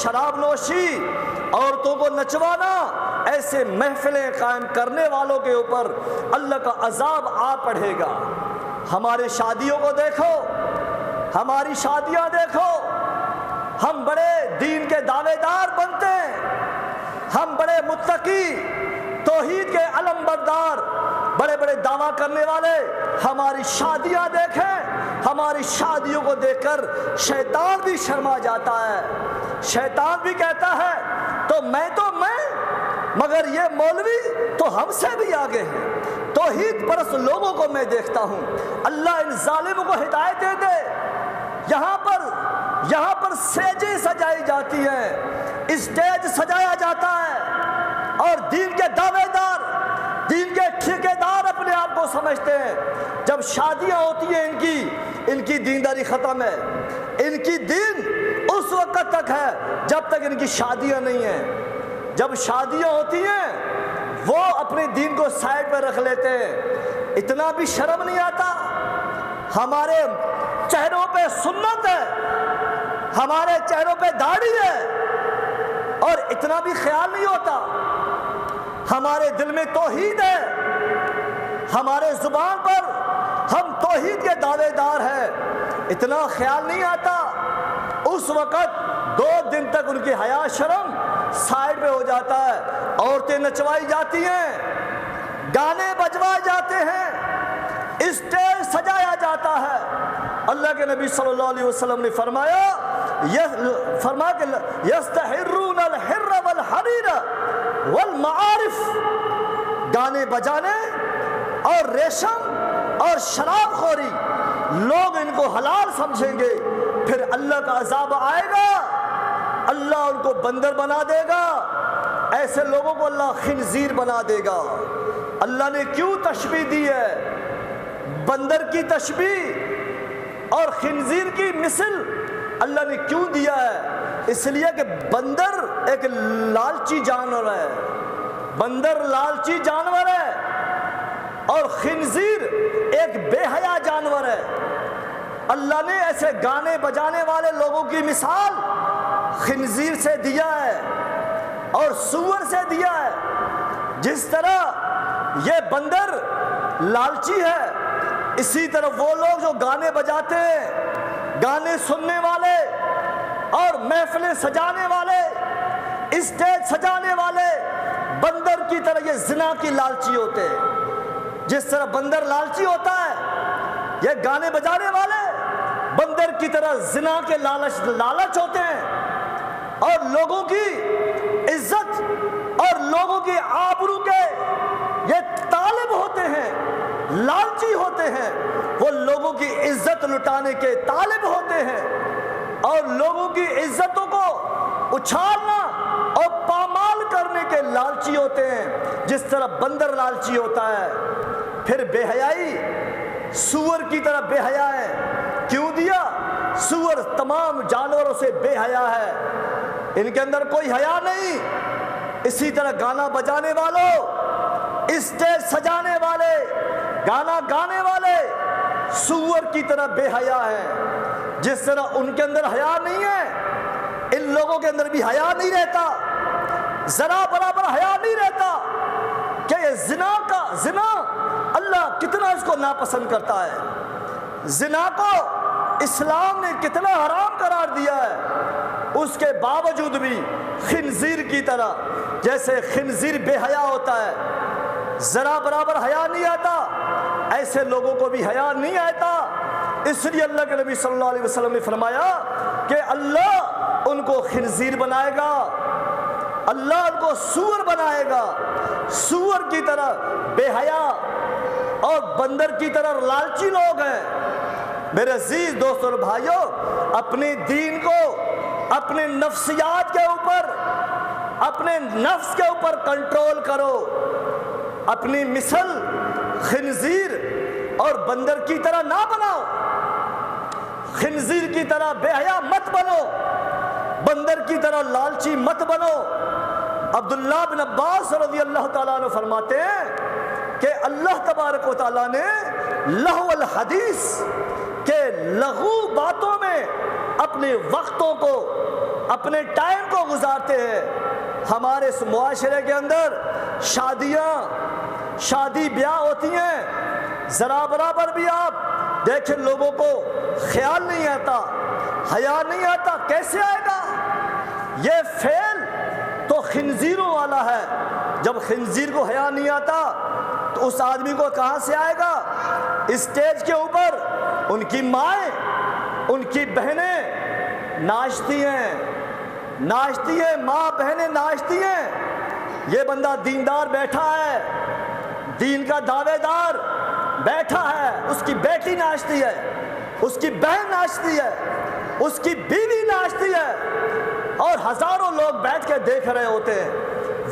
شراب نوشی، عورتوں کو نچوانا، ایسے محفلیں قائم کرنے والوں کے اوپر اللہ کا عذاب آ پڑے گا۔ ہمارے شادیوں کو دیکھو، ہماری شادیاں دیکھو، ہم بڑے دین کے دعوے دار بنتے ہیں، ہم بڑے متقی، توحید کے علم بردار، بڑے بڑے دعویٰ کرنے والے، ہماری شادیاں دیکھیں، ہماری شادیوں کو دیکھ کر شیطان بھی شرما جاتا ہے، شیطان بھی کہتا ہے تو میں مگر یہ مولوی تو ہم سے بھی آگے ہیں۔ توحید پرست لوگوں کو میں دیکھتا ہوں، اللہ ان ظالموں کو ہدایت دے دے۔ یہاں پر سیجیں سجائی جاتی ہیں، اسٹیج سجایا جاتا ہے، اور دین کے دعوے دار، دین کے ٹھیکیدار اپنے آپ کو سمجھتے ہیں۔ جب شادیاں ہوتی ہیں ان کی دینداری ختم ہے، ان کی دین اس وقت تک ہے جب تک ان کی شادیاں نہیں ہیں۔ جب شادیاں ہوتی ہیں وہ اپنے دین کو سائڈ پہ رکھ لیتے ہیں۔ اتنا بھی شرم نہیں آتا؟ ہمارے چہروں پہ سنت ہے، ہمارے چہروں پہ داڑھی ہے، اور اتنا بھی خیال نہیں ہوتا؟ ہمارے دل میں توحید ہے، ہمارے زبان پر ہم توحید کے دعوے دار ہیں، اتنا خیال نہیں آتا؟ اس وقت 2 دن تک ان کی حیا شرم سائڈ پہ ہو جاتا ہے، عورتیں نچوائی جاتی ہیں، گانے بجوائے جاتے ہیں، اسٹیج سجایا جاتا ہے۔ اللہ کے نبی صلی اللہ علیہ وسلم نے فرمایا کہ یستحرون الحر والحریر والمعارف، گانے بجانے اور ریشم اور شراب خوری، لوگ ان کو حلال سمجھیں گے، پھر اللہ کا عذاب آئے گا، اللہ ان کو بندر بنا دے گا، ایسے لوگوں کو اللہ خنزیر بنا دے گا۔ اللہ نے کیوں تشبیہ دی ہے؟ بندر کی تشبیہ اور خنزیر کی مثل اللہ نے کیوں دیا ہے؟ اس لیے کہ بندر ایک لالچی جانور ہے، بندر لالچی جانور ہے، اور خنزیر ایک بے حیا جانور ہے۔ اللہ نے ایسے گانے بجانے والے لوگوں کی مثال خنزیر سے دیا ہے اور سور سے دیا ہے۔ جس طرح یہ بندر لالچی ہے، اسی طرح وہ لوگ جو گانے بجاتے ہیں، گانے سننے والے اور محفلیں سجانے والے، اسٹیج سجانے والے، بندر کی طرح یہ زنا کی لالچی ہوتے ہیں۔ جس طرح بندر لالچی ہوتا ہے، یہ گانے بجانے والے بندر کی طرح زنا کے لالچ ہوتے ہیں، اور لوگوں کی عزت اور لوگوں کی آبرو کے یہ طالب ہوتے ہیں، لالچی ہوتے ہیں، وہ لوگوں کی عزت لٹانے کے طالب ہوتے ہیں، اور لوگوں کی عزتوں کو اچھالنا اور پامال کرنے کے لالچی ہوتے ہیں، جس طرح بندر لالچی ہوتا ہے۔ پھر بے حیائی سور کی طرح بے حیا ہے۔ کیوں دیا؟ سور تمام جانوروں سے بے حیا ہے، ان کے اندر کوئی حیا نہیں۔ اسی طرح گانا بجانے والوں، اسٹیج سجانے والے، گانا گانے والے سور کی طرح بے حیا ہیں۔ جس طرح ان کے اندر حیا نہیں ہے، ان لوگوں کے اندر بھی حیا نہیں رہتا، ذرا برابر حیا نہیں رہتا کہ یہ زنا اللہ کتنا اس کو ناپسند کرتا ہے، زنا کو اسلام نے کتنا حرام قرار دیا ہے، اس کے باوجود بھی خنزیر کی طرح، جیسے خنزیر بے حیا ہوتا ہے، ذرا برابر حیا نہیں آتا، ایسے لوگوں کو بھی حیا نہیں آتا۔ اس لیے اللہ کے نبی صلی اللہ علیہ وسلم نے فرمایا کہ اللہ ان کو خنزیر بنائے گا، اللہ ان کو سور بنائے گا، سور کی طرح بے حیا اور بندر کی طرح لالچی لوگ ہیں۔ میرے عزیز دوستوں اور بھائیوں، اپنے دین کو اپنے نفسیات کے اوپر، اپنے نفس کے اوپر کنٹرول کرو، اپنی مثل خنزیر اور بندر کی طرح نہ بناؤ، خنزیر کی طرح بے حیا مت بنو، بندر کی طرح لالچی مت بنو۔ عبداللہ بن عباس رضی اللہ تعالیٰ عنہ فرماتے ہیں کہ اللہ تبارک و تعالیٰ نے لہو الحدیث کے لغو باتوں میں اپنے وقتوں کو، اپنے ٹائم کو گزارتے ہیں۔ ہمارے اس معاشرے کے اندر شادی بیاہ ہوتی ہیں، ذرا برابر بھی آپ دیکھیں لوگوں کو خیال نہیں آتا، حیا نہیں آتا، کیسے آئے گا؟ یہ فعل تو خنزیروں والا ہے۔ جب خنزیر کو حیا نہیں آتا تو اس آدمی کو کہاں سے آئے گا؟ اسٹیج کے اوپر ان کی مائیں، ان کی بہنیں ناچتی ہیں، ماں بہنیں ناچتی ہیں۔ یہ بندہ دیندار بیٹھا ہے، دین کا دعوے دار بیٹھا ہے، اس کی بیٹی ناچتی ہے، اس کی بہن ناچتی ہے، اس کی بیوی ناچتی ہے، اور ہزاروں لوگ بیٹھ کے دیکھ رہے ہوتے ہیں۔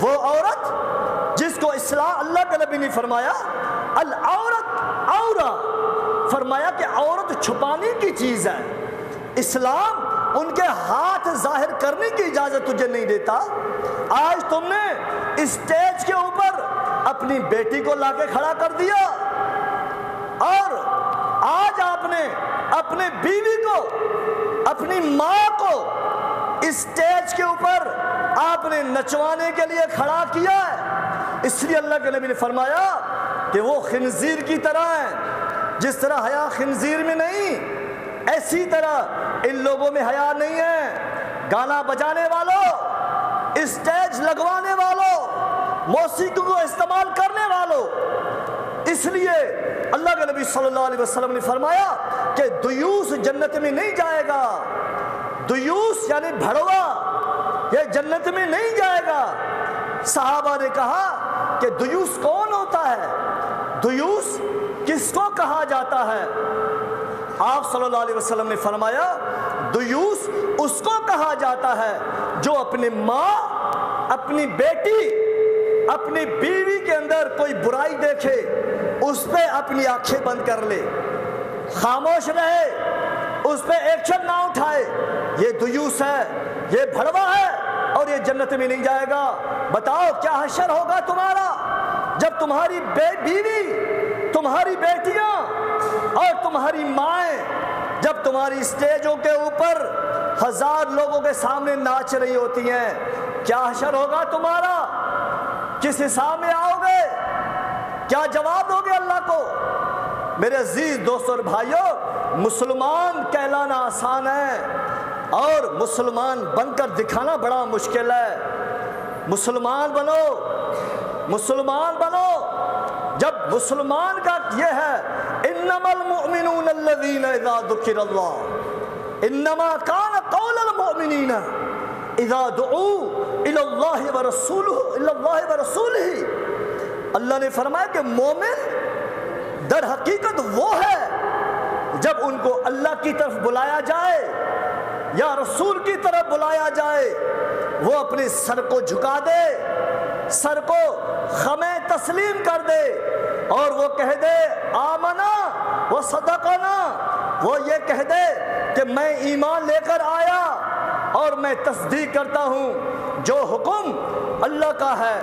وہ عورت جس کو اللہ کے نبی نے فرمایا العورت عورہ، فرمایا کہ عورت چھپانے کی چیز ہے، اسلام ان کے ہاتھ ظاہر کرنے کی اجازت تجھے نہیں دیتا۔ آج تم نے اسٹیج کے اوپر اپنی بیٹی کو لا کے کھڑا کر دیا، اور آج آپ نے اپنے بیوی کو، اپنی ماں کو اسٹیج کے اوپر آپ نے نچوانے کے لیے کھڑا کیا ہے۔ اس لیے اللہ کے نبی نے فرمایا کہ وہ خنزیر کی طرح ہیں۔ جس طرح حیا خنزیر میں نہیں، ایسی طرح ان لوگوں میں حیا نہیں ہے۔ گانا بجانے والوں، اسٹیج لگوانے والوں، موسیقی کو استعمال کرنے والوں، اس لیے اللہ کے نبی صلی اللہ علیہ وسلم نے فرمایا کہ دیوس جنت میں نہیں جائے گا۔ دیوس یعنی بھڑوا، یہ جنت میں نہیں جائے گا۔ صحابہ نے کہا کہ دیوس کون ہوتا ہے؟ دیوس کس کو کہا جاتا ہے؟ آپ صلی اللہ علیہ وسلم نے فرمایا دیوس اس کو کہا جاتا ہے جو اپنی ماں، اپنی بیٹی، اپنی بیوی کے اندر کوئی برائی دیکھے اس پہ اپنی آنکھیں بند کر لے، خاموش رہے، اس پہ ایکشن نہ اٹھائے، یہ دیوس ہے، یہ بھڑوا ہے، اور یہ جنت میں نہیں جائے گا۔ بتاؤ کیا حشر ہوگا تمہارا جب تمہاری بیوی، تمہاری بیٹیاں اور تمہاری مائیں جب تمہاری اسٹیجوں کے اوپر ہزار لوگوں کے سامنے ناچ رہی ہوتی ہیں؟ کیا حشر ہوگا تمہارا؟ کس حساب میں آؤ گے؟ کیا جواب دو گے اللہ کو؟ میرے عزیز دوستوں اور بھائیوں، مسلمان کہلانا آسان ہے اور مسلمان بن کر دکھانا بڑا مشکل ہے۔ مسلمان بنو، مسلمان بنو۔ جب مسلمان کا یہ ہے انما المؤمنون الذین اذا ذکر اللہ، انما کان قول المؤمنین اذا دعوا الی اللہ ورسولہ۔ اللہ نے فرمایا کہ مومن در حقیقت وہ ہے جب ان کو اللہ کی طرف بلایا جائے یا رسول کی طرف بلایا جائے، وہ اپنے سر کو جھکا دے، سر کو خمے تسلیم کر دے، اور وہ کہہ دے آمنا و صدقنا، وہ یہ کہہ دے کہ میں ایمان لے کر آیا اور میں تصدیق کرتا ہوں جو حکم اللہ کا ہے،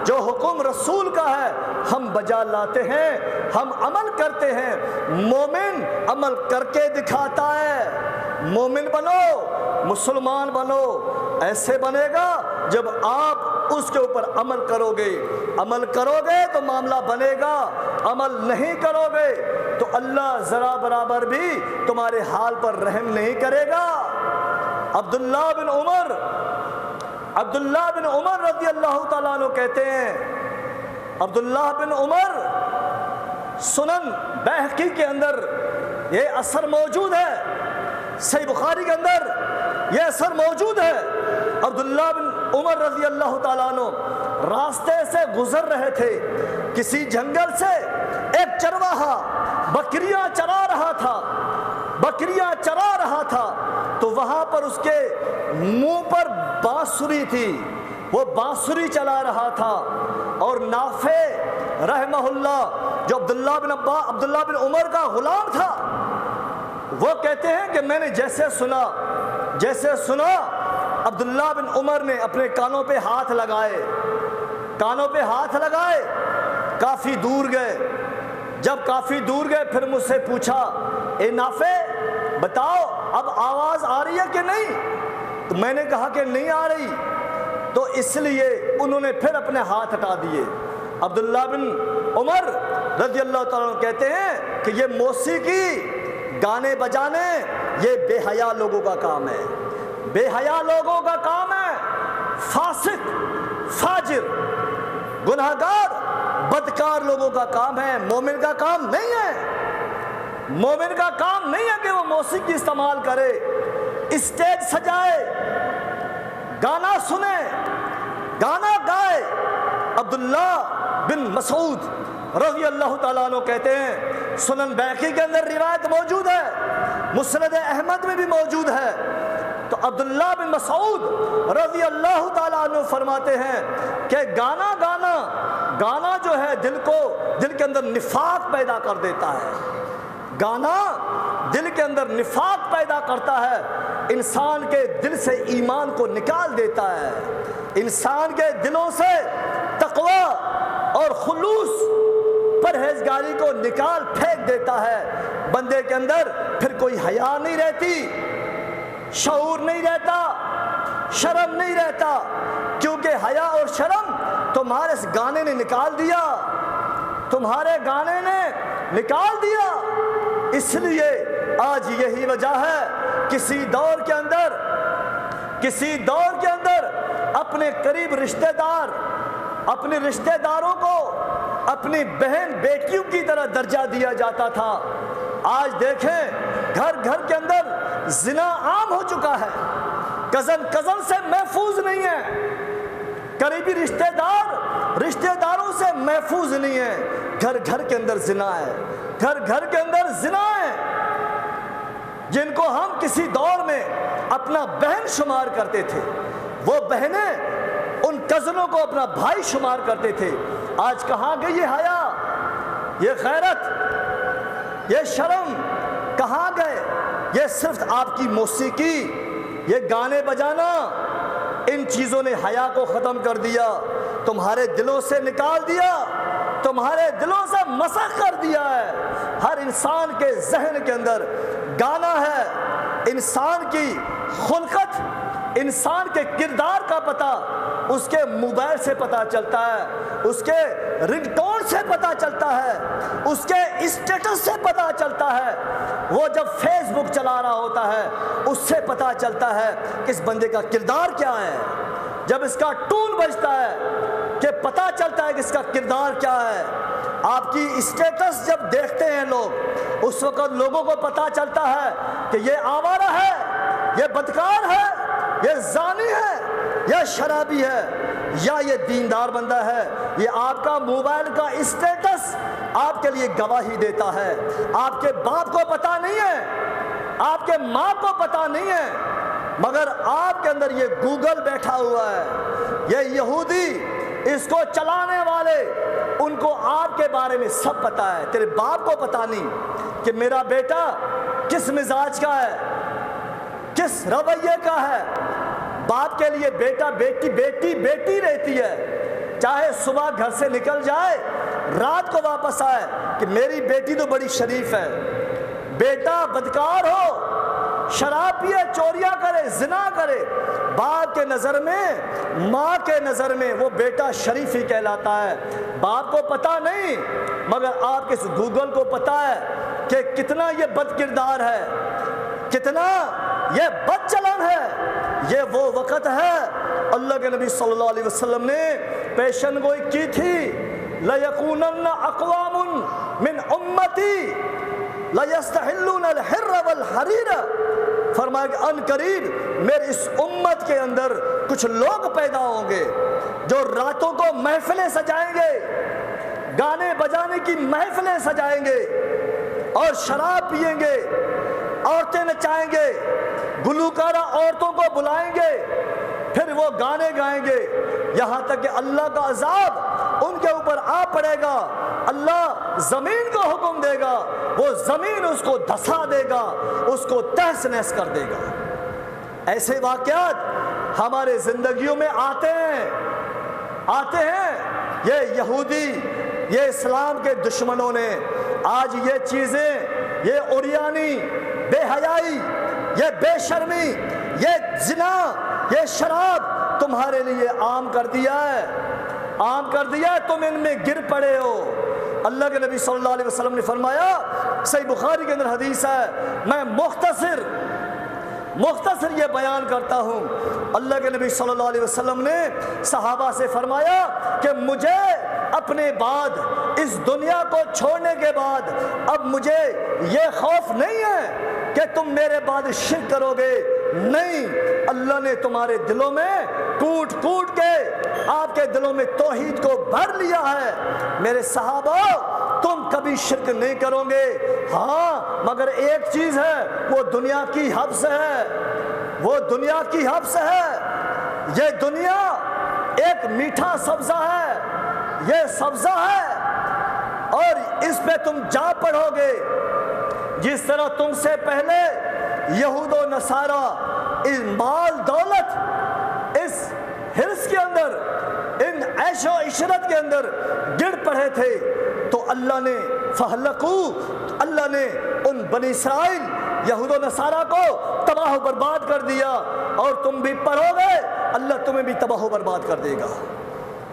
جو حکم رسول کا ہے ہم بجا لاتے ہیں، ہم عمل کرتے ہیں۔ مومن عمل کر کے دکھاتا ہے۔ مومن بنو، مسلمان بنو، ایسے بنے گا جب آپ اس کے اوپر عمل کرو گے۔ عمل کرو گے تو معاملہ بنے گا، عمل نہیں کرو گے تو اللہ ذرا برابر بھی تمہارے حال پر رحم نہیں کرے گا۔ عبداللہ بن عمر رضی اللہ تعالیٰ عنہ کہتے ہیں، عبداللہ بن عمر، سنن بہقی کے اندر یہ اثر موجود ہے، صحیح بخاری کے اندر یہ اثر موجود ہے۔ عبداللہ بن عمر رضی اللہ تعالیٰ عنہ راستے سے گزر رہے تھے، کسی جنگل سے ایک چرواہا بکریاں چرا رہا تھا تو وہاں پر اس کے منہ پر بانسری تھی، وہ بانسری چلا رہا تھا، اور نافع رحمہ اللہ جو عبداللہ بن عمر کا غلام تھا، وہ کہتے ہیں کہ میں نے جیسے سنا عبداللہ بن عمر نے اپنے کانوں پہ ہاتھ لگائے، کافی دور گئے۔ جب کافی دور گئے پھر مجھ سے پوچھا، اے نافع بتاؤ اب آواز آ رہی ہے کہ نہیں؟ تو میں نے کہا کہ نہیں آ رہی، تو اس لیے انہوں نے پھر اپنے ہاتھ ہٹا دیے۔ عبداللہ بن عمر رضی اللہ تعالیٰ عنہ کہتے ہیں کہ یہ موسیقی، گانے بجانے، یہ بے حیا لوگوں کا کام ہے، بے حیا لوگوں کا کام ہے، فاسق، فاجر، گناہگار، بدکار لوگوں کا کام ہے، مومن کا کام نہیں ہے۔ مومن کا کام نہیں ہے کہ وہ موسیقی استعمال کرے، اسٹیج سجائے، گانا سنے، گانا گائے۔ عبداللہ بن مسعود رضی اللہ تعالیٰ عنہ کہتے ہیں، سنن بیہقی کے اندر روایت موجود ہے، مسند احمد میں بھی موجود ہے، تو عبداللہ بن مسعود رضی اللہ تعالیٰ عنہ فرماتے ہیں کہ گانا جو ہے دل کے اندر نفاق پیدا کر دیتا ہے۔ گانا دل کے اندر نفاق پیدا کرتا ہے، انسان کے دل سے ایمان کو نکال دیتا ہے، انسان کے دلوں سے تقوی اور خلوص، پرہیزگاری کو نکال پھینک دیتا ہے۔ بندے کے اندر پھر کوئی حیا نہیں رہتی، شعور نہیں رہتا، شرم نہیں رہتا، کیونکہ حیا اور شرم تمہارے اس گانے نے نکال دیا، تمہارے گانے نے نکال دیا۔ اس لیے آج یہی وجہ ہے، کسی دور کے اندر اپنے قریب رشتہ دار، اپنے رشتہ داروں کو اپنی بہن بیٹیوں کی طرح درجہ دیا جاتا تھا۔ آج دیکھیں گھر گھر کے اندر زنا عام ہو چکا ہے، کزن سے محفوظ نہیں ہے، قریبی رشتہ داروں سے محفوظ نہیں ہے، گھر گھر کے اندر زنا ہے، گھر گھر کے اندر زنا ہے۔ جن کو ہم کسی دور میں اپنا بہن شمار کرتے تھے، وہ بہنیں ان کزنوں کو اپنا بھائی شمار کرتے تھے۔ آج کہاں گئی یہ حیا، یہ غیرت، یہ شرم، کہاں گئے؟ یہ صرف آپ کی موسیقی، یہ گانے بجانا، ان چیزوں نے حیا کو ختم کر دیا، تمہارے دلوں سے نکال دیا، تمہارے دلوں سے مسخ کر دیا ہے۔ ہر انسان کے ذہن کے اندر گانا ہے، انسان کی خلقت، انسان کے کردار کا پتہ اس کے موبائل سے پتہ چلتا ہے، اس کے رنگ ٹون سے پتہ چلتا ہے، اس کے اسٹیٹس سے پتہ چلتا ہے۔ وہ جب فیس بک چلا رہا ہوتا ہے اس سے پتہ چلتا ہے کہ اس بندے کا کردار کیا ہے۔ جب اس کا ٹون بجتا ہے کہ پتہ چلتا ہے کہ اس کا کردار کیا ہے۔ آپ کی اسٹیٹس جب دیکھتے ہیں لوگ، اس وقت لوگوں کو پتہ چلتا ہے کہ یہ آوارہ ہے، یہ بدکار ہے، یہ زانی ہے، یا شرابی ہے، یا یہ دیندار بندہ ہے۔ یہ آپ کا موبائل کا اسٹیٹس آپ کے لیے گواہی دیتا ہے۔ آپ کے باپ کو پتہ نہیں ہے، آپ کے ماں کو پتہ نہیں ہے، مگر آپ کے اندر یہ گوگل بیٹھا ہوا ہے، یہ یہودی، اس کو چلانے والے، ان کو آپ کے بارے میں سب پتہ ہے۔ تیرے باپ کو پتہ نہیں کہ میرا بیٹا کس مزاج کا ہے، کس رویے کا ہے۔ باپ کے لیے بیٹا بیٹی رہتی ہے، چاہے صبح گھر سے نکل جائے، رات کو واپس آئے کہ میری بیٹی تو بڑی شریف ہے۔ بیٹا بدکار ہو، شراب پیے، چوریاں کرے، زنا کرے، باپ کے نظر میں، ماں کے نظر میں وہ بیٹا شریف ہی کہلاتا ہے۔ باپ کو پتہ نہیں، مگر آپ کے گوگل کو پتہ ہے کہ کتنا یہ بد کردار ہے، کتنا یہ بد چلن ہے۔ یہ وہ وقت ہے، اللہ کے نبی صلی اللہ علیہ وسلم نے پیشن گوئی کی تھی، لَيَكُونَنَّ أَقْوَامٌ مِّنْ أُمَّتِي لَيَسْتَحِلُّونَ الْحِرَّ وَالْحَرِيرَ، فرمایا کہ ان قریب میری اس امت کے اندر کچھ لوگ پیدا ہوں گے جو راتوں کو محفلیں سجائیں گے، گانے بجانے کی محفلیں سجائیں گے، اور شراب پیئیں گے، عورتیں نچائیں گے، گلوکارہ عورتوں کو بلائیں گے، پھر وہ گانے گائیں گے، یہاں تک کہ اللہ کا عذاب ان کے اوپر آ پڑے گا۔ اللہ زمین کو حکم دے گا، وہ زمین اس کو دھسا دے گا، اس کو تہس نہس کر دے گا۔ ایسے واقعات ہمارے زندگیوں میں آتے ہیں۔ یہ یہودی، یہ اسلام کے دشمنوں نے آج یہ چیزیں، یہ عریانی، بے حیائی، یہ بے شرمی، یہ زنا، یہ شراب تمہارے لیے عام کر دیا ہے، عام کر دیا ہے، تم ان میں گر پڑے ہو۔ اللہ کے نبی صلی اللہ علیہ وسلم نے فرمایا، صحیح بخاری کے اندر حدیث ہے، میں مختصر یہ بیان کرتا ہوں، اللہ کے نبی صلی اللہ علیہ وسلم نے صحابہ سے فرمایا کہ مجھے اپنے بعد، اس دنیا کو چھوڑنے کے بعد اب مجھے یہ خوف نہیں ہے کہ تم میرے بعد شرک کرو گے، نہیں، اللہ نے تمہارے دلوں میں کوٹ کوٹ کے آپ کے دلوں میں توحید کو بھر لیا ہے، میرے صحابہ تم کبھی شرک نہیں کرو گے، ہاں مگر ایک چیز ہے، وہ دنیا کی حبس ہے، وہ دنیا کی حبس ہے، یہ دنیا ایک میٹھا سبزہ ہے، یہ سبزہ ہے اور اس پہ تم جا پڑو گے، جس طرح تم سے پہلے یہود و نصارہ اس مال دولت، اس حرص کے اندر، ان عیش و عشرت کے اندر گر پڑے تھے، تو اللہ نے اللہ نے ان بنی اسرائیل یہود و نصارہ کو تباہ و برباد کر دیا، اور تم بھی پڑھو گے اللہ تمہیں بھی تباہ و برباد کر دے گا،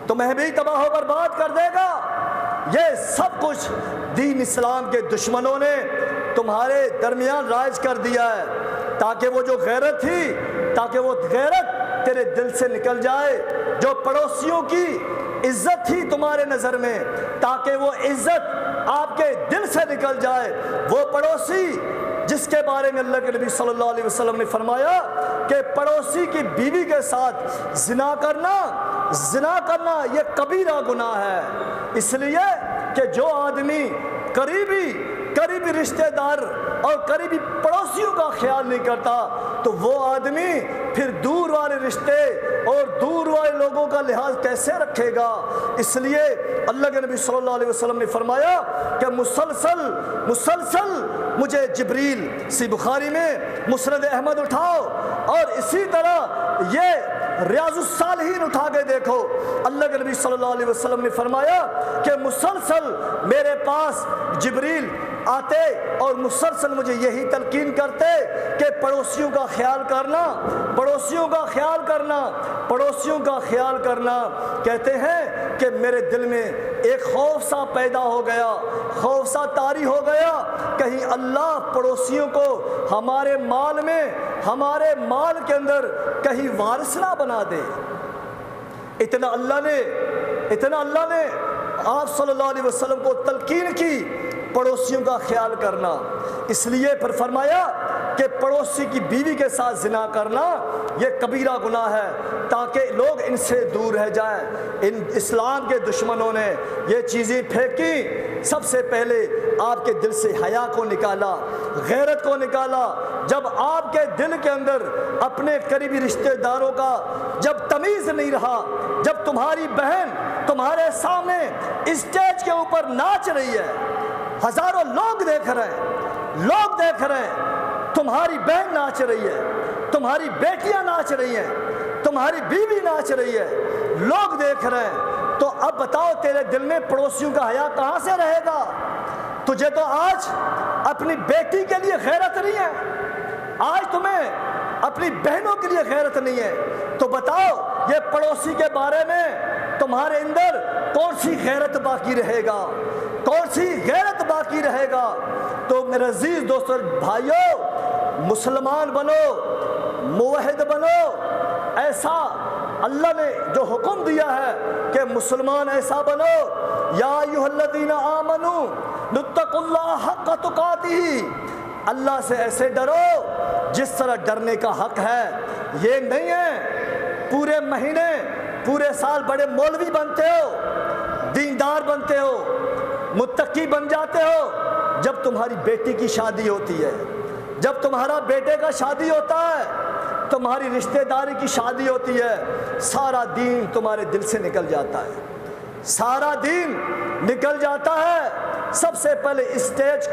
تمہیں بھی تباہ و برباد کر دے گا۔ یہ سب کچھ دین اسلام کے دشمنوں نے تمہارے درمیان رائج کر دیا ہے، تاکہ وہ جو غیرت تھی، تاکہ وہ غیرت تیرے دل سے نکل جائے، جو پڑوسیوں کی عزت تھی تمہارے نظر میں، تاکہ وہ عزت آپ کے دل سے نکل جائے، وہ پڑوسی جس کے بارے میں اللہ کے نبی صلی اللہ علیہ وسلم نے فرمایا کہ پڑوسی کی بیوی کے ساتھ زنا کرنا یہ کبیرہ گناہ ہے، اس لیے کہ جو آدمی قریبی رشتہ دار اور قریبی پڑوسیوں کا خیال نہیں کرتا، تو وہ آدمی پھر دور والے رشتے اور دور والے لوگوں کا لحاظ کیسے رکھے گا؟ اس لیے اللہ کے نبی صلی اللہ علیہ وسلم نے فرمایا کہ مسلسل مجھے جبریل، سی بخاری میں مسند احمد اٹھاؤ، اور اسی طرح یہ ریاض الصالحین اٹھا کے دیکھو، اللہ کے نبی صلی اللہ علیہ وسلم نے فرمایا کہ مسلسل میرے پاس جبریل آتے اور مسلسل مجھے یہی تلقین کرتے کہ پڑوسیوں کا خیال کرنا، کہتے ہیں کہ میرے دل میں ایک خوف سا پیدا ہو گیا، خوف سا طاری ہو گیا، کہیں اللہ پڑوسیوں کو ہمارے مال کے اندر کہیں وارث نہ بنا دے۔ اتنا اللہ نے آپ صلی اللہ علیہ وسلم کو تلقین کی پڑوسیوں کا خیال کرنا، اس لیے پھر فرمایا کہ پڑوسی کی بیوی کے ساتھ زنا کرنا یہ کبیرہ گناہ ہے، تاکہ لوگ ان سے دور رہ جائیں۔ ان اسلام کے دشمنوں نے یہ چیزیں پھینکی، سب سے پہلے آپ کے دل سے حیا کو نکالا، غیرت کو نکالا۔ جب آپ کے دل کے اندر اپنے قریبی رشتہ داروں کا جب تمیز نہیں رہا، جب تمہاری بہن تمہارے سامنے اسٹیج کے اوپر ناچ رہی ہے، ہزاروں لوگ دیکھ رہے ہیں، تمہاری بہن ناچ رہی ہے، تمہاری بیٹیاں ناچ رہی ہیں، تمہاری بیوی ناچ رہی ہے، لوگ دیکھ رہے ہیں، تو اب بتاؤ تیرے دل میں پڑوسیوں کا حیا کہاں سے رہے گا؟ تجھے تو آج اپنی بیٹی کے لیے غیرت نہیں ہے، آج تمہیں اپنی بہنوں کے لیے غیرت نہیں ہے، تو بتاؤ یہ پڑوسی کے بارے میں تمہارے اندر کون سی غیرت باقی رہے گا؟ تو میرے عزیز دوستو بھائیو، مسلمان بنو، موحد بنو، ایسا اللہ نے جو حکم دیا ہے کہ مسلمان ایسا بنو، یا ایھا الذین آمنوا اتقوا اللہ حق تقاتہ، اللہ سے ایسے ڈرو جس طرح ڈرنے کا حق ہے۔ یہ نہیں ہے پورے مہینے پورے سال بڑے مولوی بنتے ہو، دیندار بنتے ہو، متقی بن جاتے ہو، جب تمہاری بیٹی کی شادی ہوتی ہے، جب تمہارا بیٹے کا شادی ہوتا ہے، تمہاری رشتہ داری کی شادی ہوتی ہے، سارا دین تمہارے دل سے نکل جاتا ہے، سارا دین نکل جاتا ہے۔ سب سے پہلے اسٹیج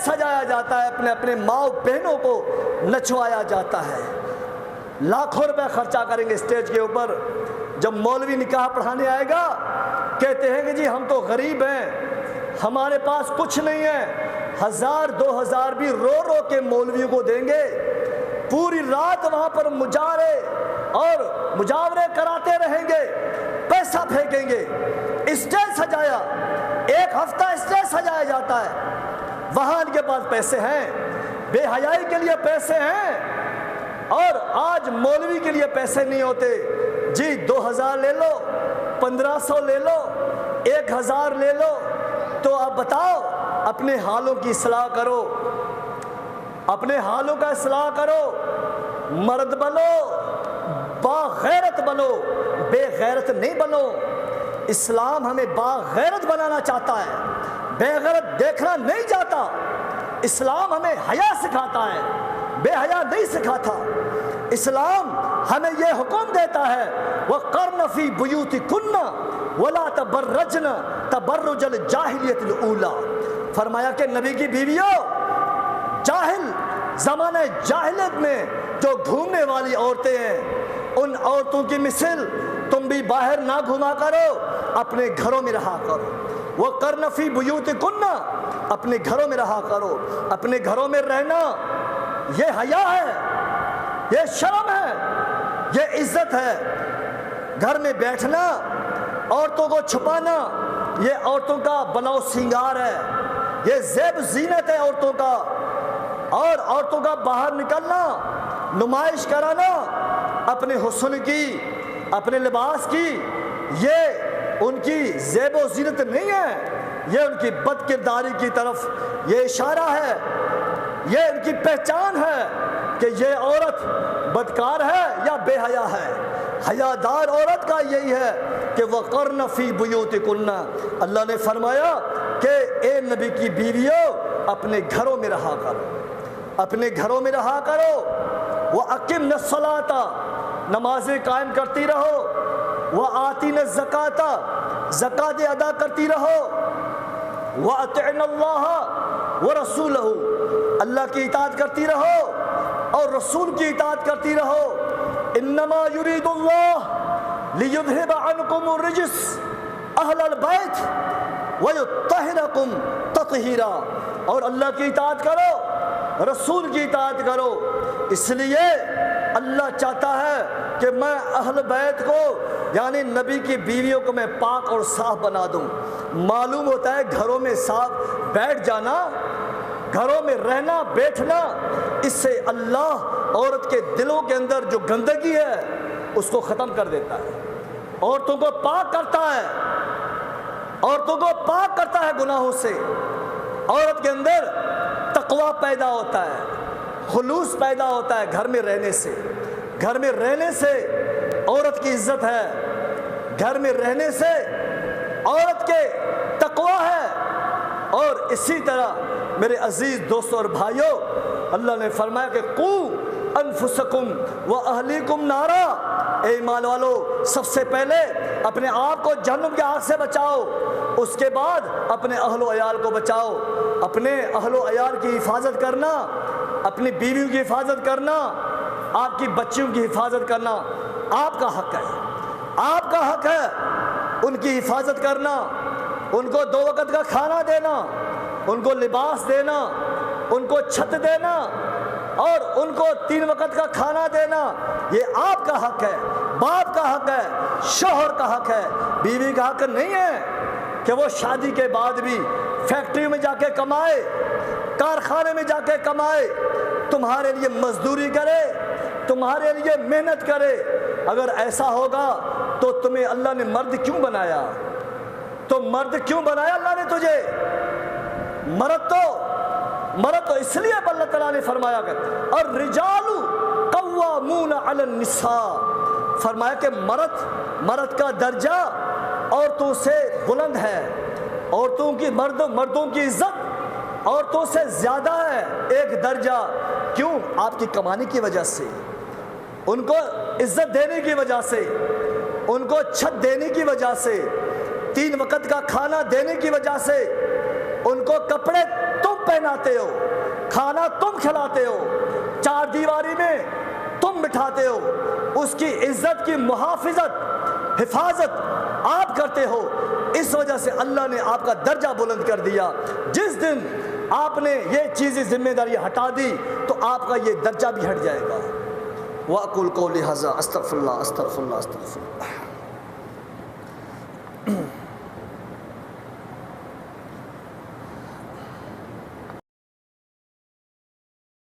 سجایا جاتا ہے، اپنے ماں بہنوں کو نچوایا جاتا ہے، لاکھوں روپے خرچہ کریں گے اسٹیج کے اوپر۔ جب مولوی نکاح پڑھانے آئے گا، کہتے ہیں کہ جی ہم تو غریب ہیں، ہمارے پاس کچھ نہیں ہے، 1000 2000 بھی رو کے مولویوں کو دیں گے، پوری رات وہاں پر مجاورے کراتے رہیں گے، پیسہ پھینکیں گے۔ اسٹیج سجایا، 1 ہفتہ اسٹیج سجایا جاتا ہے، وہاں ان کے پاس پیسے ہیں، بے حیائی کے لیے پیسے ہیں، اور آج مولوی کے لیے پیسے نہیں ہوتے۔ جی 2000 لے لو، 1500 لے لو، 1000 لے لو۔ تو آپ بتاؤ، اپنے حالوں کی اصلاح کرو، اپنے حالوں کا اصلاح کرو، مرد بنو، باغیرت بنو، بے غیرت نہیں بنو۔ اسلام ہمیں باغیرت بنانا چاہتا ہے، بے غیرت دیکھنا نہیں چاہتا۔ اسلام ہمیں حیا سکھاتا ہے، بے حیا نہیں سکھاتا۔ اسلام ہمیں یہ حکم دیتا ہے وَقَرْنَ فِي بُيُوتِكُنَّ وَلَا تَبَرَّجْنَ تَبَرُّجَ الْجَاهِلِيَّةِ الْأُولَىٰ، فرمایا کہ نبی کی بیویوں، جاہل زمانے جاہلیت میں جو گھومنے والی عورتیں ہیں، ان عورتوں کی مثل تم بھی باہر نہ گھوما کرو، اپنے گھروں میں رہا کرو۔ وَقَرْنَ فِي بُيُوتِكُنَّ، اپنے گھروں میں رہا کرو۔ اپنے گھروں میں رہنا یہ حیا ہے، یہ شرم ہے، یہ عزت ہے۔ گھر میں بیٹھنا، عورتوں کو چھپانا، یہ عورتوں کا بناؤ سنگار ہے، یہ زیب زینت ہے عورتوں کا۔ اور عورتوں کا باہر نکلنا، نمائش کرانا اپنے حسن کی، اپنے لباس کی، یہ ان کی زیب و زینت نہیں ہے، یہ ان کی بد کرداری کی طرف یہ اشارہ ہے، یہ ان کی پہچان ہے کہ یہ عورت بدکار ہے یا بے حیا ہے۔ حیادار عورت کا یہی ہے کہ وَقَرْنَ فِي بُيُوتِكُنَّ، اللہ نے فرمایا کہ اے نبی کی بیویوں، اپنے گھروں میں رہا کرو، اپنے گھروں میں رہا کرو۔ وَأَقِمْنَ الصَّلَاةَ، نمازیں قائم کرتی رہو۔ وَآتِينَ الزَّكَاةَ، زکوٰۃ ادا کرتی رہو۔ وَأَطِعْنَ اللَّهَ وَرَسُولَهُ، اللہ کی اطاعت کرتی رہو اور رسول کی اطاعت کرتی رہو۔ انما یرید اللہ لیذہب عنکم الرجس اہل البیت ویطہرکم تطہیرا، اور اللہ کی اطاعت کرو، رسول کی اطاعت کرو۔ اس لیے اللہ چاہتا ہے کہ میں اہل بیت کو، یعنی نبی کی بیویوں کو میں پاک اور صاف بنا دوں۔ معلوم ہوتا ہے گھروں میں صاف بیٹھ جانا، گھروں میں رہنا بیٹھنا، اس سے اللہ عورت کے دلوں کے اندر جو گندگی ہے اس کو ختم کر دیتا ہے، عورتوں کو پاک کرتا ہے، عورتوں کو پاک کرتا ہے گناہوں سے۔ عورت کے اندر تقوی پیدا ہوتا ہے، خلوص پیدا ہوتا ہے گھر میں رہنے سے۔ گھر میں رہنے سے عورت کی عزت ہے، گھر میں رہنے سے عورت کے تقوی ہے۔ اور اسی طرح میرے عزیز دوستوں اور بھائیوں، اللہ نے فرمایا کہ قُوا انفسکم واہلیکم نارا، اے ایمان والو سب سے پہلے اپنے آپ کو جہنم کے آگ سے بچاؤ، اس کے بعد اپنے اہل و عیال کو بچاؤ۔ اپنے اہل و عیال کی حفاظت کرنا، اپنی بیویوں کی حفاظت کرنا، آپ کی بچیوں کی حفاظت کرنا آپ کا حق ہے، آپ کا حق ہے ان کی حفاظت کرنا، ان کو 2 وقت کا کھانا دینا، ان کو لباس دینا، ان کو چھت دینا، اور ان کو 3 وقت کا کھانا دینا، یہ آپ کا حق ہے، باپ کا حق ہے، شوہر کا حق ہے۔ بیوی کا حق نہیں ہے کہ وہ شادی کے بعد بھی فیکٹری میں جا کے کمائے، کارخانے میں جا کے کمائے، تمہارے لیے مزدوری کرے، تمہارے لیے محنت کرے۔ اگر ایسا ہوگا تو تمہیں اللہ نے مرد کیوں بنایا؟ تو مرد کیوں بنایا اللہ نے تجھے؟ مرد تو اس لیے اللہ تعالیٰ نے فرمایا کہ الرجال قوامون علی النساء، فرمایا کہ مرد کا درجہ عورتوں سے بلند ہے، عورتوں کی مردوں کی عزت عورتوں سے زیادہ ہے ایک درجہ۔ کیوں؟ آپ کی کمانے کی وجہ سے، ان کو عزت دینے کی وجہ سے، ان کو چھت دینے کی وجہ سے، 3 وقت کا کھانا دینے کی وجہ سے، ان کو کپڑے تم پہناتے ہو، کھانا تم کھلاتے ہو، 4 دیواری میں تم بٹھاتے ہو، اس کی عزت کی محافظت حفاظت آپ کرتے ہو۔ اس وجہ سے اللہ نے آپ کا درجہ بلند کر دیا۔ جس دن آپ نے یہ چیزیں ذمہ داری ہٹا دی تو آپ کا یہ درجہ بھی ہٹ جائے گا. وَأَقُولُ قَوْلِي هَذَا أَسْتَغْفِرُ اللَّهَ أَسْتَغْفِرُ اللَّهَ أَسْتَغْفِرُ اللَّهَ.